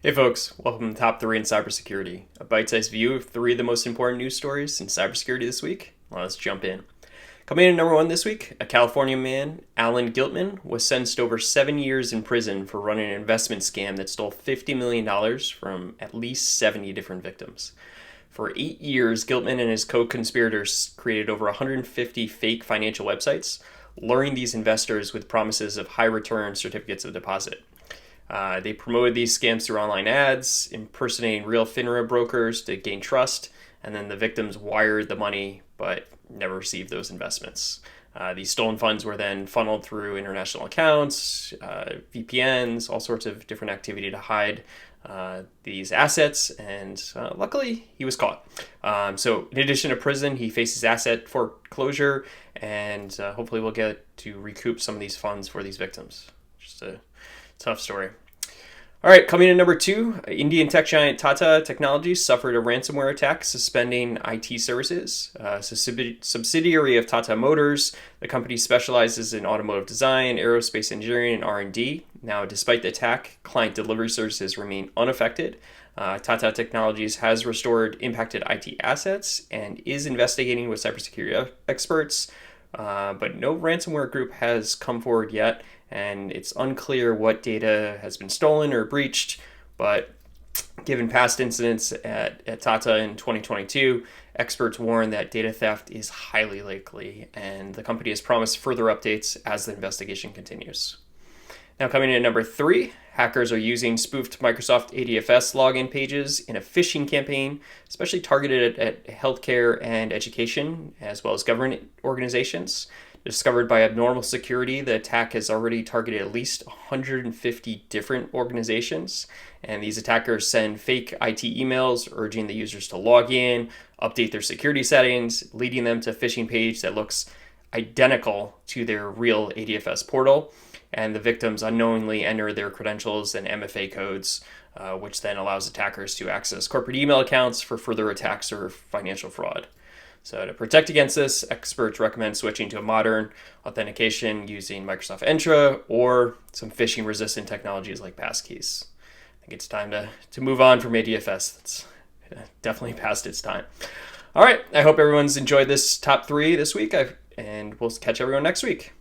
Hey folks, welcome to Top 3 in Cybersecurity, a bite-sized view of 3 of the most important news stories in cybersecurity this week. Well, let's jump in. Coming in at number 1 this week, a California man, Alan Giltman, was sentenced over 7 years in prison for running an investment scam that stole $50 million from at least 70 different victims. For 8 years, Giltman and his co-conspirators created over 150 fake financial websites, luring these investors with promises of high return certificates of deposit. They promoted these scams through online ads, impersonating real FINRA brokers to gain trust, and then the victims wired the money but never received those investments. These stolen funds were then funneled through international accounts, VPNs, all sorts of different activity to hide these assets, and luckily he was caught. So, in addition to prison, he faces asset foreclosure, and hopefully we'll get to recoup some of these funds for these victims. Just a tough story. All right, coming in number 2, Indian tech giant Tata Technologies suffered a ransomware attack, suspending IT services. It's a subsidiary of Tata Motors. The company specializes in automotive design, aerospace engineering, and R&D. Now, despite the attack, client delivery services remain unaffected. Tata Technologies has restored impacted IT assets and is investigating with cybersecurity experts, but no ransomware group has come forward yet, and it's unclear what data has been stolen or breached. But given past incidents at Tata in 2022, experts warn that data theft is highly likely, and the company has promised further updates as the investigation continues. Now, coming in at number 3, hackers are using spoofed Microsoft ADFS login pages in a phishing campaign, especially targeted at healthcare and education, as well as government organizations. Discovered by Abnormal Security, the attack has already targeted at least 150 different organizations, and these attackers send fake IT emails urging the users to log in, update their security settings, leading them to a phishing page that looks identical to their real ADFS portal, and the victims unknowingly enter their credentials and MFA codes, which then allows attackers to access corporate email accounts for further attacks or financial fraud. So to protect against this, experts recommend switching to a modern authentication using Microsoft Entra or some phishing-resistant technologies like passkeys. I think it's time to move on from ADFS. It's definitely past its time. All right, I hope everyone's enjoyed this top 3 this week, and we'll catch everyone next week.